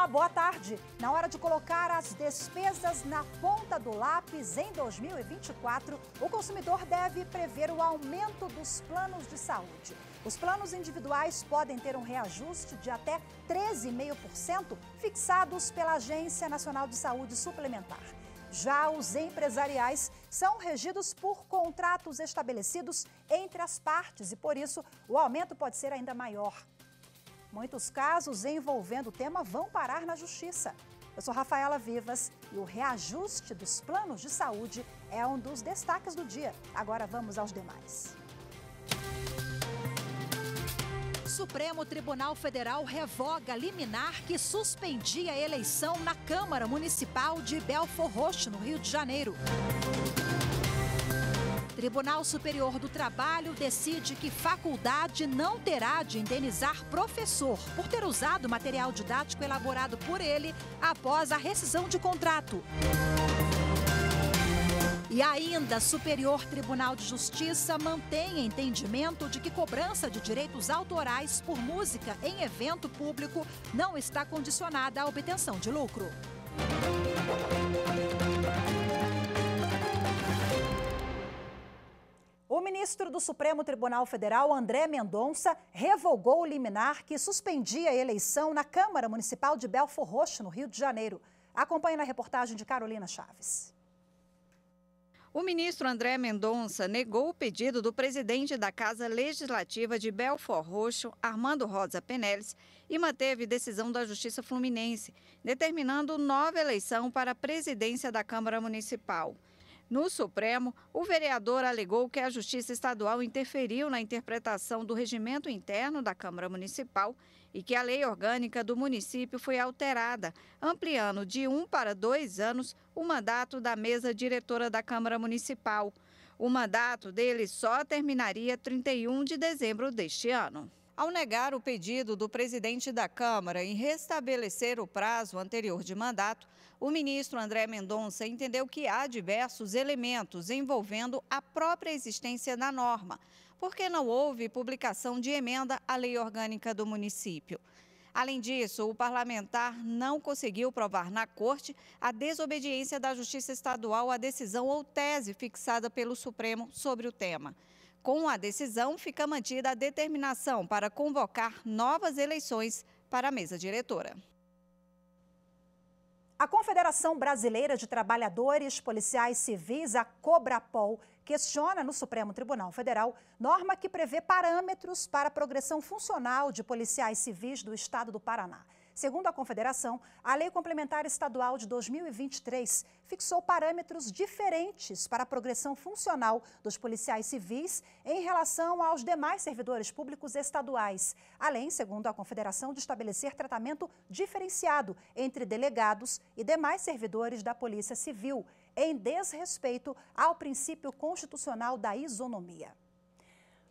Olá, boa tarde. Na hora de colocar as despesas na ponta do lápis em 2024, o consumidor deve prever o aumento dos planos de saúde. Os planos individuais podem ter um reajuste de até 13,5% fixados pela Agência Nacional de Saúde Suplementar. Já os empresariais são regidos por contratos estabelecidos entre as partes e, por isso, o aumento pode ser ainda maior. Muitos casos envolvendo o tema vão parar na Justiça. Eu sou Rafaela Vivas e o reajuste dos planos de saúde é um dos destaques do dia. Agora vamos aos demais. Supremo Tribunal Federal revoga liminar que suspendia a eleição na Câmara Municipal de Belford Roxo, no Rio de Janeiro. Tribunal Superior do Trabalho decide que faculdade não terá de indenizar professor por ter usado material didático elaborado por ele após a rescisão de contrato. E ainda, Superior Tribunal de Justiça mantém entendimento de que cobrança de direitos autorais por música em evento público não está condicionada à obtenção de lucro. O ministro do Supremo Tribunal Federal, André Mendonça, revogou o liminar que suspendia a eleição na Câmara Municipal de Belford Roxo, no Rio de Janeiro. Acompanhe na reportagem de Carolina Chaves. O ministro André Mendonça negou o pedido do presidente da Casa Legislativa de Belford Roxo, Armando Rosa Penelles, e manteve decisão da Justiça Fluminense, determinando nova eleição para a presidência da Câmara Municipal. No Supremo, o vereador alegou que a Justiça Estadual interferiu na interpretação do regimento interno da Câmara Municipal e que a lei orgânica do município foi alterada, ampliando de 1 para 2 anos o mandato da mesa diretora da Câmara Municipal. O mandato dele só terminaria 31 de dezembro deste ano. Ao negar o pedido do presidente da Câmara em restabelecer o prazo anterior de mandato, o ministro André Mendonça entendeu que há diversos elementos envolvendo a própria existência da norma, porque não houve publicação de emenda à lei orgânica do município. Além disso, o parlamentar não conseguiu provar na Corte a desobediência da Justiça Estadual à decisão ou tese fixada pelo Supremo sobre o tema. Com a decisão, fica mantida a determinação para convocar novas eleições para a mesa diretora. A Confederação Brasileira de Trabalhadores Policiais Civis, a Cobrapol, questiona no Supremo Tribunal Federal norma que prevê parâmetros para a progressão funcional de policiais civis do estado do Paraná. Segundo a Confederação, a Lei Complementar Estadual de 2023 fixou parâmetros diferentes para a progressão funcional dos policiais civis em relação aos demais servidores públicos estaduais, além, segundo a Confederação, de estabelecer tratamento diferenciado entre delegados e demais servidores da Polícia Civil, em desrespeito ao princípio constitucional da isonomia.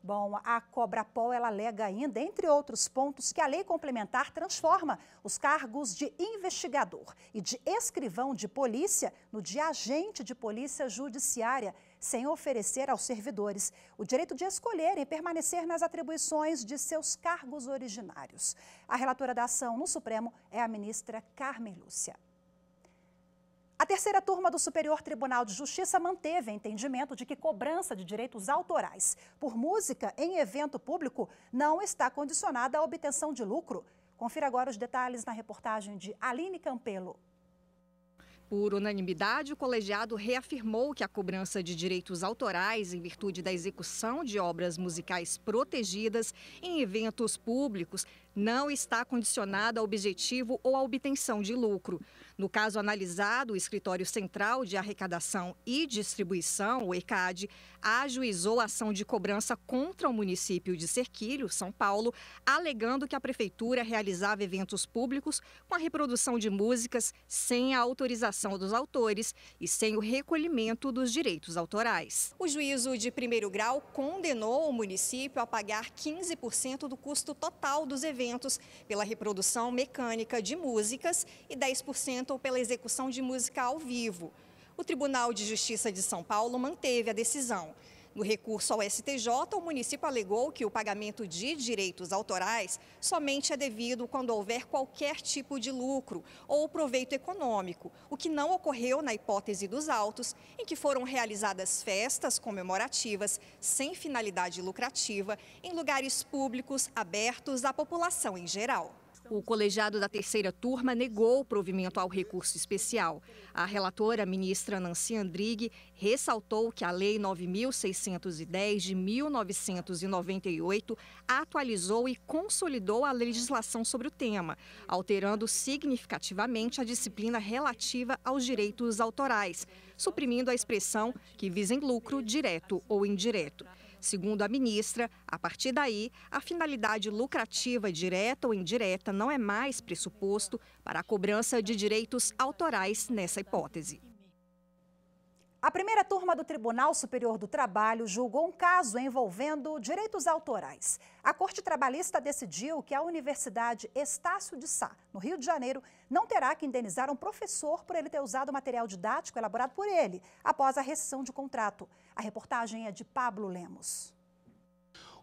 Bom, a Cobrapol ela alega ainda, entre outros pontos, que a lei complementar transforma os cargos de investigador e de escrivão de polícia no de agente de polícia judiciária, sem oferecer aos servidores o direito de escolherem permanecer nas atribuições de seus cargos originários. A relatora da ação no Supremo é a ministra Carmen Lúcia. A terceira turma do Superior Tribunal de Justiça manteve entendimento de que cobrança de direitos autorais por música em evento público não está condicionada à obtenção de lucro. Confira agora os detalhes na reportagem de Aline Campelo. Por unanimidade, o colegiado reafirmou que a cobrança de direitos autorais em virtude da execução de obras musicais protegidas em eventos públicos não está condicionada ao objetivo ou à obtenção de lucro. No caso analisado, o Escritório Central de Arrecadação e Distribuição, o ECAD, ajuizou a ação de cobrança contra o município de Serquilho, São Paulo, alegando que a prefeitura realizava eventos públicos com a reprodução de músicas sem a autorização dos autores e sem o recolhimento dos direitos autorais. O juízo de primeiro grau condenou o município a pagar 15% do custo total dos eventos pela reprodução mecânica de músicas e 10% pela execução de música ao vivo. O Tribunal de Justiça de São Paulo manteve a decisão. No recurso ao STJ, o município alegou que o pagamento de direitos autorais somente é devido quando houver qualquer tipo de lucro ou proveito econômico, o que não ocorreu na hipótese dos autos, em que foram realizadas festas comemorativas sem finalidade lucrativa em lugares públicos abertos à população em geral. O colegiado da terceira turma negou o provimento ao recurso especial. A relatora, ministra Nancy Andrighi, ressaltou que a Lei 9.610 de 1998 atualizou e consolidou a legislação sobre o tema, alterando significativamente a disciplina relativa aos direitos autorais, suprimindo a expressão que visem lucro direto ou indireto. Segundo a ministra, a partir daí, a finalidade lucrativa direta ou indireta não é mais pressuposto para a cobrança de direitos autorais nessa hipótese. A primeira turma do Tribunal Superior do Trabalho julgou um caso envolvendo direitos autorais. A Corte Trabalhista decidiu que a Universidade Estácio de Sá, no Rio de Janeiro, não terá que indenizar um professor por ele ter usado material didático elaborado por ele, após a rescisão de contrato. A reportagem é de Pablo Lemos.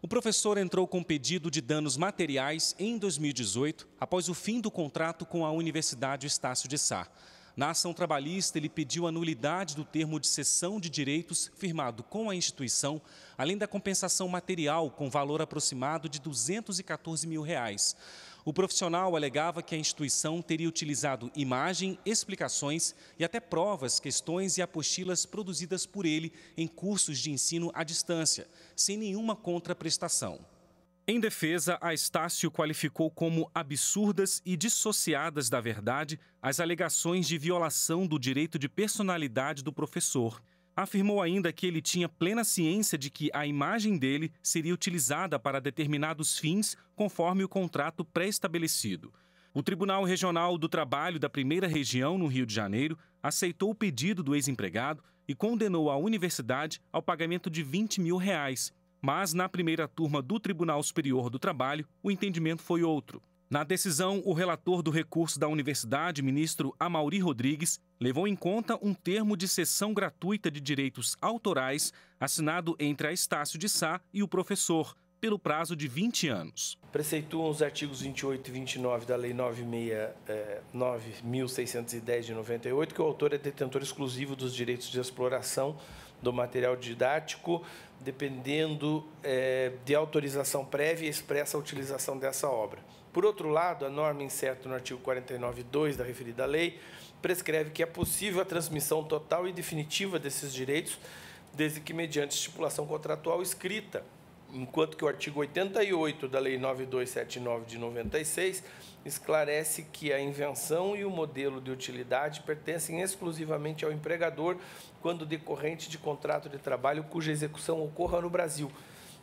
O professor entrou com pedido de danos materiais em 2018, após o fim do contrato com a Universidade Estácio de Sá. Na ação trabalhista, ele pediu a nulidade do termo de cessão de direitos firmado com a instituição, além da compensação material com valor aproximado de R$ 214 mil. O profissional alegava que a instituição teria utilizado imagem, explicações e até provas, questões e apostilas produzidas por ele em cursos de ensino à distância, sem nenhuma contraprestação. Em defesa, a Estácio qualificou como absurdas e dissociadas da verdade as alegações de violação do direito de personalidade do professor. Afirmou ainda que ele tinha plena ciência de que a imagem dele seria utilizada para determinados fins, conforme o contrato pré-estabelecido. O Tribunal Regional do Trabalho da Primeira Região, no Rio de Janeiro, aceitou o pedido do ex-empregado e condenou a universidade ao pagamento de R$ 20 mil. Mas, na primeira turma do Tribunal Superior do Trabalho, o entendimento foi outro. Na decisão, o relator do recurso da universidade, ministro Amaury Rodrigues, levou em conta um termo de cessão gratuita de direitos autorais assinado entre a Estácio de Sá e o professor, pelo prazo de 20 anos. Preceituam os artigos 28 e 29 da Lei 9.610 de 98, que o autor é detentor exclusivo dos direitos de exploração do material didático, dependendo de autorização prévia e expressa a utilização dessa obra. Por outro lado, a norma incerta no artigo 49.2 da referida lei prescreve que é possível a transmissão total e definitiva desses direitos, desde que mediante estipulação contratual escrita, enquanto que o artigo 88 da Lei 9.279 de 96 esclarece que a invenção e o modelo de utilidade pertencem exclusivamente ao empregador quando decorrente de contrato de trabalho cuja execução ocorra no Brasil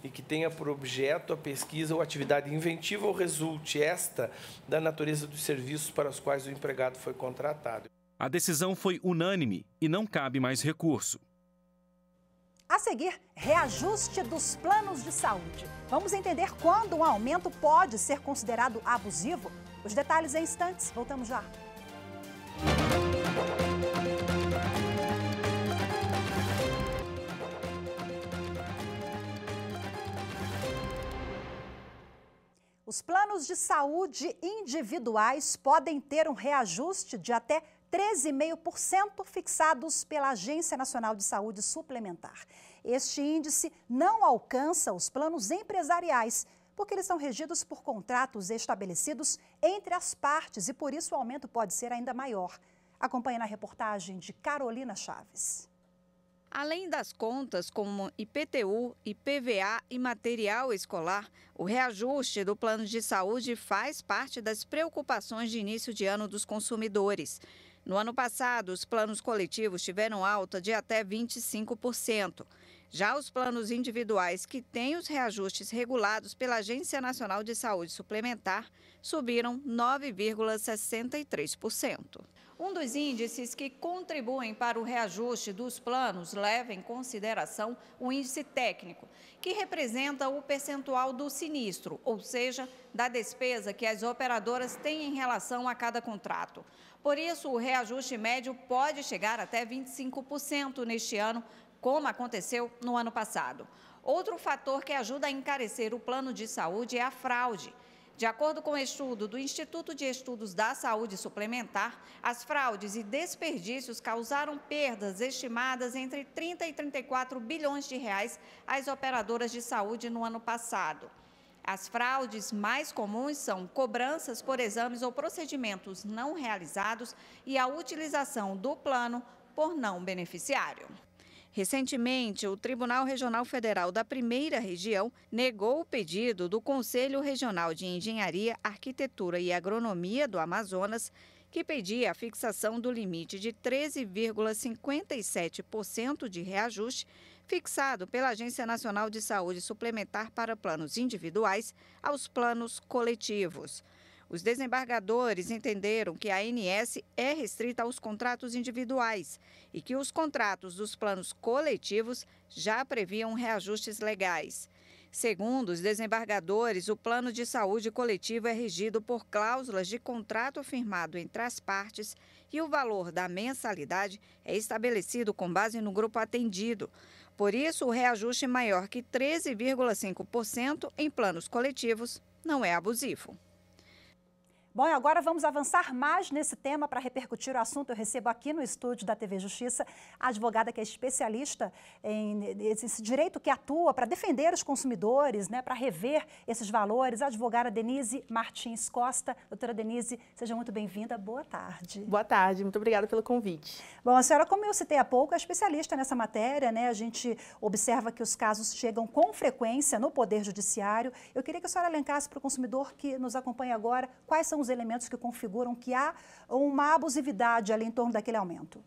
e que tenha por objeto a pesquisa ou atividade inventiva ou resulte esta da natureza dos serviços para os quais o empregado foi contratado. A decisão foi unânime e não cabe mais recurso. A seguir, reajuste dos planos de saúde. Vamos entender quando um aumento pode ser considerado abusivo? Os detalhes em instantes. Voltamos já. Os planos de saúde individuais podem ter um reajuste de até 13,5% fixados pela Agência Nacional de Saúde Suplementar. Este índice não alcança os planos empresariais, porque eles são regidos por contratos estabelecidos entre as partes e por isso o aumento pode ser ainda maior. Acompanhe na reportagem de Carolina Chaves. Além das contas como IPTU, IPVA e material escolar, o reajuste do plano de saúde faz parte das preocupações de início de ano dos consumidores. No ano passado, os planos coletivos tiveram alta de até 25%. Já os planos individuais, que têm os reajustes regulados pela Agência Nacional de Saúde Suplementar, subiram 9,63%. Um dos índices que contribuem para o reajuste dos planos leva em consideração o índice técnico, que representa o percentual do sinistro, ou seja, da despesa que as operadoras têm em relação a cada contrato. Por isso, o reajuste médio pode chegar até 25% neste ano, como aconteceu no ano passado. Outro fator que ajuda a encarecer o plano de saúde é a fraude. De acordo com o estudo do Instituto de Estudos da Saúde Suplementar, as fraudes e desperdícios causaram perdas estimadas entre 30 e 34 bilhões de reais às operadoras de saúde no ano passado. As fraudes mais comuns são cobranças por exames ou procedimentos não realizados e a utilização do plano por não beneficiário. Recentemente, o Tribunal Regional Federal da Primeira Região negou o pedido do Conselho Regional de Engenharia, Arquitetura e Agronomia do Amazonas, que pedia a fixação do limite de 13,57% de reajuste fixado pela Agência Nacional de Saúde Suplementar para planos individuais aos planos coletivos. Os desembargadores entenderam que a ANS é restrita aos contratos individuais e que os contratos dos planos coletivos já previam reajustes legais. Segundo os desembargadores, o plano de saúde coletivo é regido por cláusulas de contrato firmado entre as partes e o valor da mensalidade é estabelecido com base no grupo atendido. Por isso, o reajuste maior que 13,5% em planos coletivos não é abusivo. Bom, e agora vamos avançar mais nesse tema para repercutir o assunto. Eu recebo aqui no estúdio da TV Justiça a advogada que é especialista nesse direito, que atua para defender os consumidores, né, para rever esses valores, a advogada Denise Martins Costa. Doutora Denise, seja muito bem-vinda. Boa tarde. Boa tarde, muito obrigada pelo convite. Bom, a senhora, como eu citei há pouco, é especialista nessa matéria, né? A gente observa que os casos chegam com frequência no Poder Judiciário. Eu queria que a senhora elencasse para o consumidor que nos acompanha agora quais são os elementos que configuram que há uma abusividade ali em torno daquele aumento.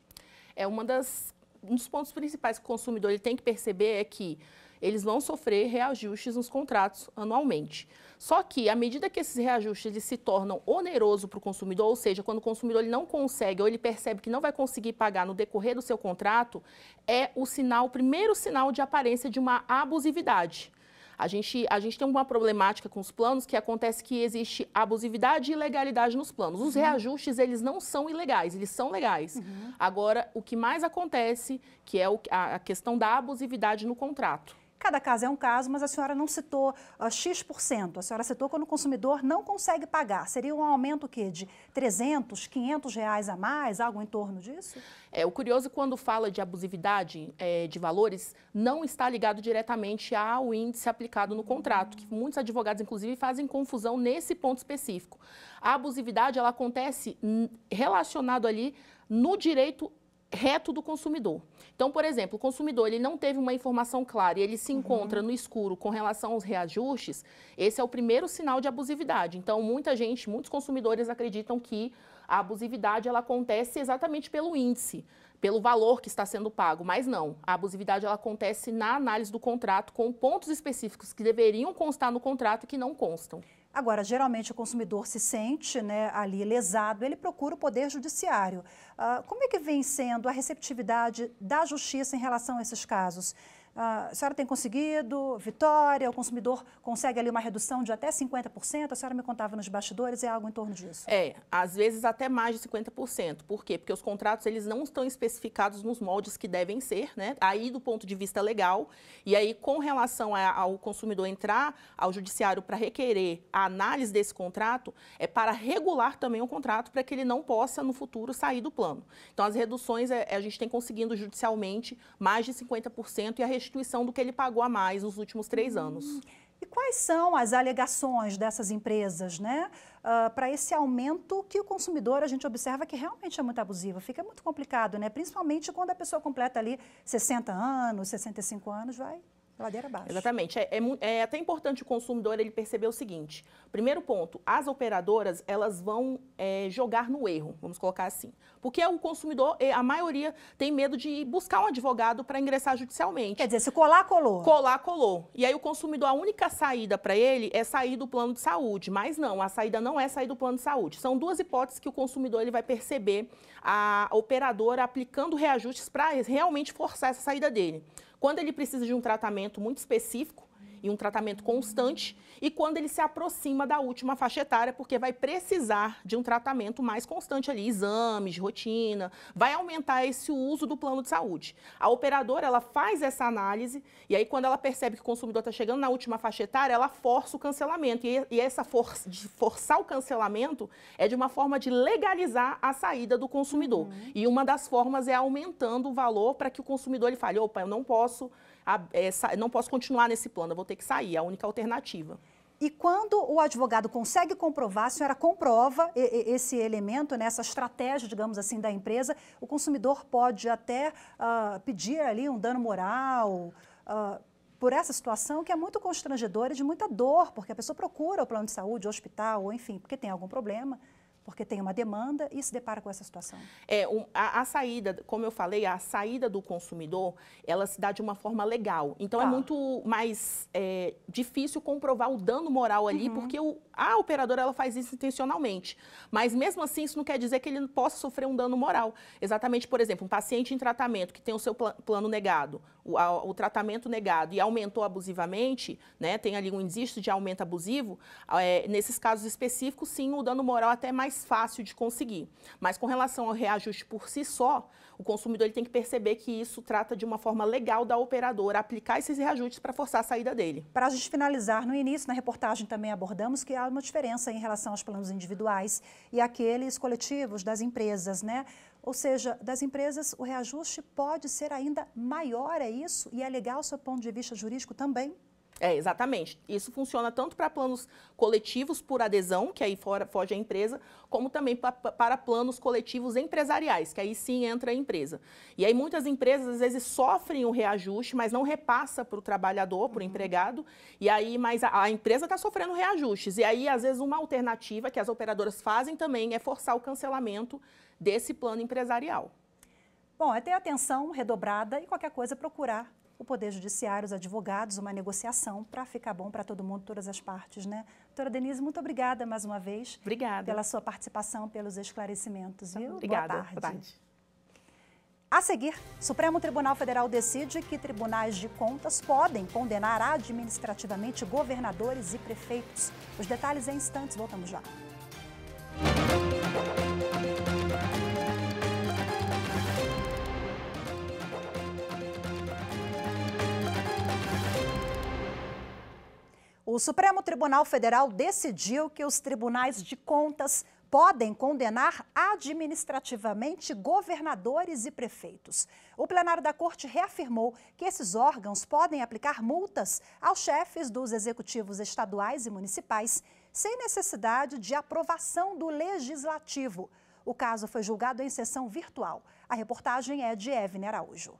Um dos pontos principais que o consumidor ele tem que perceber é que eles vão sofrer reajustes nos contratos anualmente. Só que, à medida que esses reajustes eles se tornam onerosos para o consumidor, ou seja, quando o consumidor ele não consegue ou ele percebe que não vai conseguir pagar no decorrer do seu contrato, é o primeiro sinal de aparência de uma abusividade. A gente tem uma problemática com os planos que acontece que existe abusividade e ilegalidade nos planos. Os reajustes, eles não são ilegais, eles são legais. Agora, o que mais acontece, que é a questão da abusividade no contrato. Cada caso é um caso, mas a senhora não citou X%. A senhora citou quando o consumidor não consegue pagar. Seria um aumento o quê? De 300, 500 reais a mais, algo em torno disso? O curioso, quando fala de abusividade de valores, não está ligado diretamente ao índice aplicado no contrato, que muitos advogados, inclusive, fazem confusão nesse ponto específico. A abusividade, ela acontece relacionado ali no direito reto do consumidor. Então, por exemplo, o consumidor ele não teve uma informação clara e ele se encontra no escuro com relação aos reajustes, esse é o primeiro sinal de abusividade. Então, muitos consumidores acreditam que a abusividade ela acontece exatamente pelo índice, pelo valor que está sendo pago, mas não. A abusividade ela acontece na análise do contrato com pontos específicos que deveriam constar no contrato e que não constam. Agora, geralmente o consumidor se sente, né, ali lesado, ele procura o Poder Judiciário. Como é que vem sendo a receptividade da Justiça em relação a esses casos? A senhora tem conseguido vitória? O consumidor consegue ali uma redução de até 50%? A senhora me contava nos bastidores, é algo em torno disso? Às vezes até mais de 50%. Por quê? Porque os contratos eles não estão especificados nos moldes que devem ser, né? Aí do ponto de vista legal. E aí, com relação ao consumidor entrar ao judiciário para requerer a análise desse contrato, é para regular também o contrato para que ele não possa, no futuro, sair do plano. Então, as reduções, a gente tem conseguido judicialmente mais de 50% e a restituição do que ele pagou a mais nos últimos 3 anos. E quais são as alegações dessas empresas, né, para esse aumento que o consumidor, a gente observa que realmente é muito abusivo, fica muito complicado, né, principalmente quando a pessoa completa ali 60 anos, 65 anos, vai ladeira abaixo. Exatamente. É até importante o consumidor ele perceber o seguinte. Primeiro ponto, as operadoras elas vão jogar no erro, vamos colocar assim. Porque o consumidor, a maioria, tem medo de buscar um advogado para ingressar judicialmente. Quer dizer, se colar, colou. Colar, colou. E aí o consumidor, a única saída para ele é sair do plano de saúde. Mas não, a saída não é sair do plano de saúde. São duas hipóteses que o consumidor ele vai perceber a operadora aplicando reajustes para realmente forçar essa saída dele. Quando ele precisa de um tratamento muito específico em um tratamento constante, e quando ele se aproxima da última faixa etária, porque vai precisar de um tratamento mais constante ali, exames de rotina, vai aumentar esse uso do plano de saúde. A operadora, ela faz essa análise, e aí quando ela percebe que o consumidor está chegando na última faixa etária, ela força o cancelamento, e essa de forçar o cancelamento é de uma forma de legalizar a saída do consumidor. E uma das formas é aumentando o valor para que o consumidor ele fale, opa, eu não posso continuar nesse plano, eu vou ter que sair, é a única alternativa. E quando o advogado consegue comprovar, a senhora comprova esse elemento, né, essa estratégia, digamos assim, da empresa, o consumidor pode até pedir ali um dano moral por essa situação que é muito constrangedora e de muita dor, porque a pessoa procura o plano de saúde, o hospital, ou enfim, porque tem algum problema, porque tem uma demanda e se depara com essa situação. A saída, como eu falei, a saída do consumidor, ela se dá de uma forma legal. Então, é muito mais difícil comprovar o dano moral ali, porque a operadora ela faz isso intencionalmente. Mas, mesmo assim, isso não quer dizer que ele possa sofrer um dano moral. Exatamente, por exemplo, um paciente em tratamento que tem o seu plano negado, o tratamento negado e aumentou abusivamente, né, tem ali um indício de aumento abusivo, nesses casos específicos, sim, o dano moral até é mais fácil de conseguir. Mas com relação ao reajuste por si só, o consumidor ele tem que perceber que isso trata de uma forma legal da operadora aplicar esses reajustes para forçar a saída dele. Para a gente finalizar, no início, na reportagem também abordamos que há uma diferença em relação aos planos individuais e aqueles coletivos das empresas, né? Ou seja, das empresas o reajuste pode ser ainda maior, é isso? E é legal, sob o ponto de vista jurídico também? Exatamente. Isso funciona tanto para planos coletivos por adesão, que aí foge a empresa, como também para planos coletivos empresariais, que aí sim entra a empresa. E aí muitas empresas, às vezes, sofrem o reajuste, mas não repassa para o trabalhador, para o empregado, e aí, mas a empresa está sofrendo reajustes. E aí, às vezes, uma alternativa que as operadoras fazem também é forçar o cancelamento desse plano empresarial. Bom, é ter atenção redobrada e qualquer coisa procurar o Poder Judiciário, os advogados, uma negociação para ficar bom para todo mundo, todas as partes, né? Doutora Denise, muito obrigada mais uma vez. Obrigada. Pela sua participação, pelos esclarecimentos, viu? Obrigada. Boa tarde. Boa tarde. A seguir, Supremo Tribunal Federal decide que tribunais de contas podem condenar administrativamente governadores e prefeitos. Os detalhes em instantes, voltamos já. O Supremo Tribunal Federal decidiu que os tribunais de contas podem condenar administrativamente governadores e prefeitos. O plenário da Corte reafirmou que esses órgãos podem aplicar multas aos chefes dos executivos estaduais e municipais sem necessidade de aprovação do Legislativo. O caso foi julgado em sessão virtual. A reportagem é de Evne Araújo.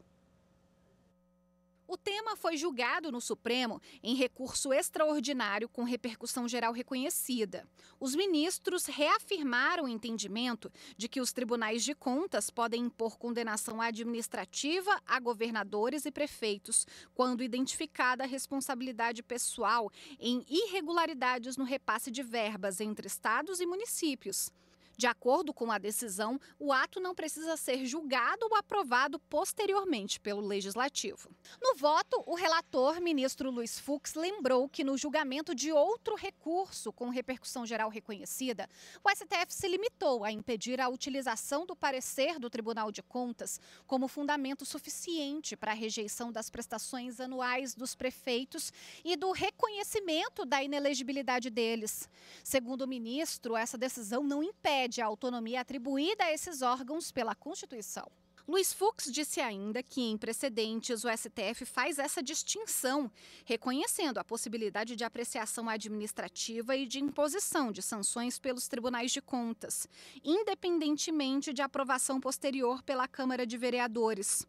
O tema foi julgado no Supremo em recurso extraordinário com repercussão geral reconhecida. Os ministros reafirmaram o entendimento de que os tribunais de contas podem impor condenação administrativa a governadores e prefeitos quando identificada a responsabilidade pessoal em irregularidades no repasse de verbas entre estados e municípios. De acordo com a decisão, o ato não precisa ser julgado ou aprovado posteriormente pelo Legislativo. No voto, o relator, ministro Luiz Fux, lembrou que no julgamento de outro recurso com repercussão geral reconhecida, o STF se limitou a impedir a utilização do parecer do Tribunal de Contas como fundamento suficiente para a rejeição das prestações anuais dos prefeitos e do reconhecimento da inelegibilidade deles. Segundo o ministro, essa decisão não impede a autonomia atribuída a esses órgãos pela Constituição. Luiz Fux disse ainda que, em precedentes, o STF faz essa distinção, reconhecendo a possibilidade de apreciação administrativa e de imposição de sanções pelos tribunais de contas, independentemente de aprovação posterior pela Câmara de Vereadores.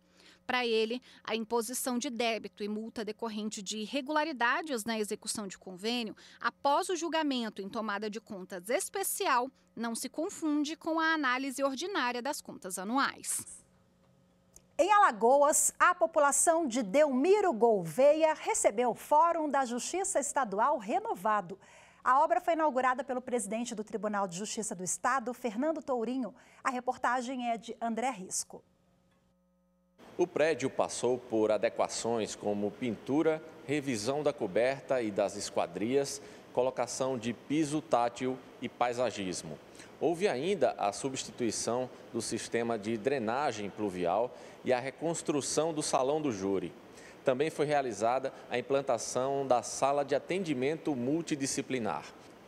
Para ele, a imposição de débito e multa decorrente de irregularidades na execução de convênio após o julgamento em tomada de contas especial não se confunde com a análise ordinária das contas anuais. Em Alagoas, a população de Delmiro Gouveia recebeu o Fórum da Justiça Estadual renovado. A obra foi inaugurada pelo presidente do Tribunal de Justiça do Estado, Fernando Tourinho. A reportagem é de André Risco. O prédio passou por adequações como pintura, revisão da coberta e das esquadrias, colocação de piso tátil e paisagismo. Houve ainda a substituição do sistema de drenagem pluvial e a reconstrução do salão do júri. Também foi realizada a implantação da sala de atendimento multidisciplinar.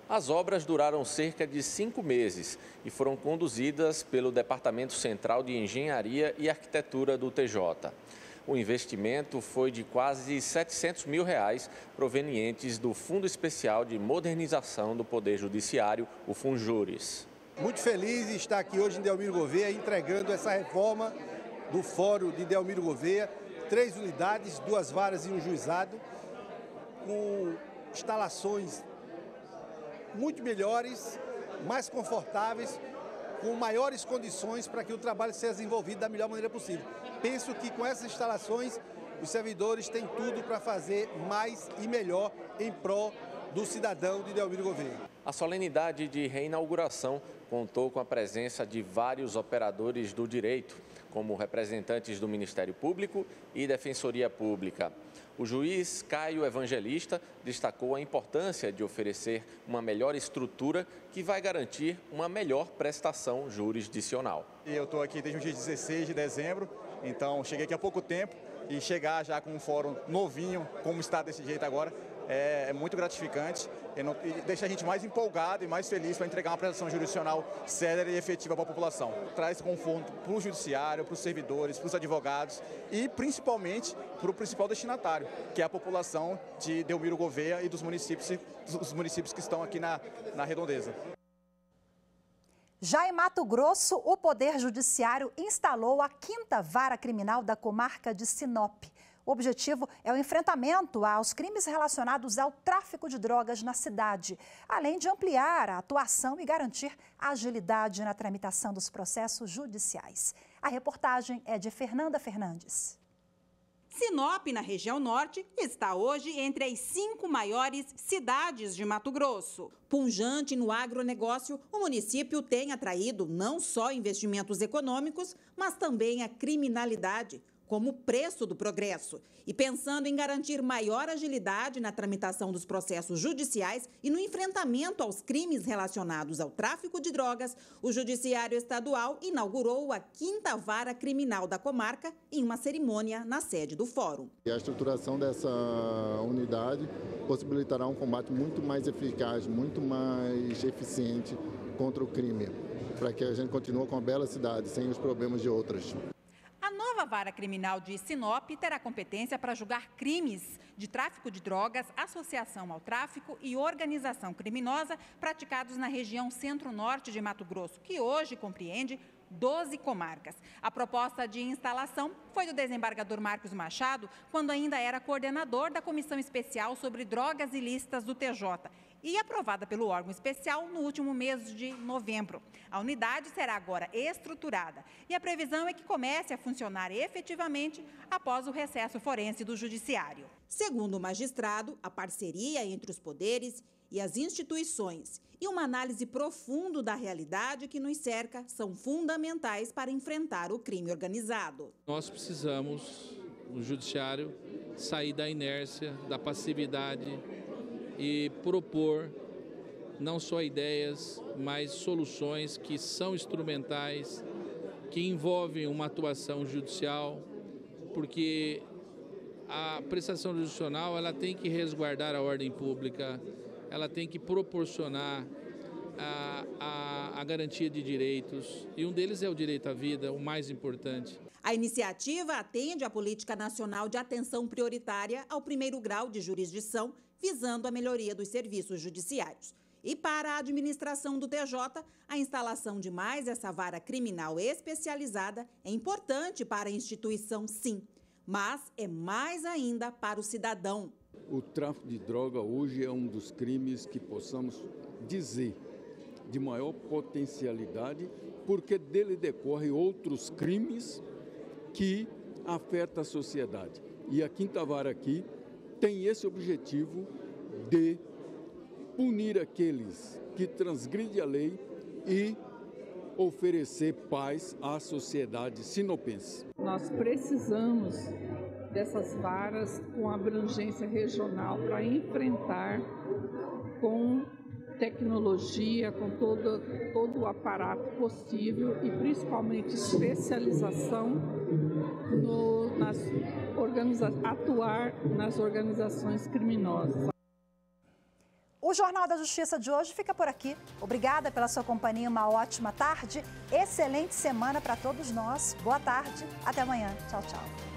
As obras duraram cerca de 5 meses e foram conduzidas pelo Departamento Central de Engenharia e Arquitetura do TJ. O investimento foi de quase R$ 700 mil provenientes do Fundo Especial de Modernização do Poder Judiciário, o Funjures. Muito feliz de estar aqui hoje em Delmiro Gouveia entregando essa reforma do Fórum de Delmiro Gouveia, 3 unidades, 2 varas e um juizado, com instalações muito melhores, mais confortáveis, com maiores condições para que o trabalho seja desenvolvido da melhor maneira possível. Penso que com essas instalações, os servidores têm tudo para fazer mais e melhor em prol do cidadão de Delmiro Gouveia. A solenidade de reinauguração contou com a presença de vários operadores do direito, como representantes do Ministério Público e Defensoria Pública. O juiz Caio Evangelista destacou a importância de oferecer uma melhor estrutura que vai garantir uma melhor prestação jurisdicional. Eu estou aqui desde o dia 16 de dezembro, então cheguei aqui há pouco tempo e chegar já com um fórum novinho, como está desse jeito agora, é muito gratificante e deixa a gente mais empolgado e mais feliz para entregar uma prestação jurisdicional séria e efetiva para a população. Traz conforto para o judiciário, para os servidores, para os advogados e principalmente para o principal destinatário, que é a população de Delmiro Gouveia e dos municípios que estão aqui na redondeza. Já em Mato Grosso, o Poder Judiciário instalou a 5ª Vara Criminal da comarca de Sinop. O objetivo é o enfrentamento aos crimes relacionados ao tráfico de drogas na cidade, além de ampliar a atuação e garantir agilidade na tramitação dos processos judiciais. A reportagem é de Fernanda Fernandes. Sinop, na região norte, está hoje entre as 5 maiores cidades de Mato Grosso. Pujante no agronegócio, o município tem atraído não só investimentos econômicos, mas também a criminalidade, como preço do progresso. E pensando em garantir maior agilidade na tramitação dos processos judiciais e no enfrentamento aos crimes relacionados ao tráfico de drogas, o Judiciário Estadual inaugurou a 5ª Vara Criminal da comarca em uma cerimônia na sede do Fórum. A estruturação dessa unidade possibilitará um combate muito mais eficaz, muito mais eficiente contra o crime, para que a gente continue com a bela cidade, sem os problemas de outras. A nova Vara Criminal de Sinop terá competência para julgar crimes de tráfico de drogas, associação ao tráfico e organização criminosa praticados na região centro-norte de Mato Grosso, que hoje compreende 12 comarcas. A proposta de instalação foi do desembargador Marcos Machado, quando ainda era coordenador da Comissão Especial sobre Drogas Ilícitas do TJ, e aprovada pelo órgão especial no último mês de novembro. A unidade será agora estruturada e a previsão é que comece a funcionar efetivamente após o recesso forense do Judiciário. Segundo o magistrado, a parceria entre os poderes e as instituições e uma análise profunda da realidade que nos cerca são fundamentais para enfrentar o crime organizado. Nós precisamos, no Judiciário, sair da inércia, da passividade e propor não só ideias, mas soluções que são instrumentais, que envolvem uma atuação judicial, porque a prestação jurisdicional ela tem que resguardar a ordem pública, ela tem que proporcionar a garantia de direitos, e um deles é o direito à vida, o mais importante. A iniciativa atende à Política Nacional de Atenção Prioritária ao 1º grau de jurisdição, visando a melhoria dos serviços judiciários. E para a administração do TJ, a instalação de mais essa vara criminal especializada é importante para a instituição, sim, mas é mais ainda para o cidadão. O tráfico de droga hoje é um dos crimes que possamos dizer de maior potencialidade, porque dele decorrem outros crimes que afetam a sociedade. E a 5ª Vara aqui tem esse objetivo de punir aqueles que transgridem a lei e oferecer paz à sociedade sinopense. Nós precisamos dessas varas com abrangência regional para enfrentar com tecnologia, com todo o aparato possível e principalmente especialização atuar nas organizações criminosas. O Jornal da Justiça de hoje fica por aqui. Obrigada pela sua companhia, uma ótima tarde, excelente semana para todos nós. Boa tarde, até amanhã. Tchau, tchau.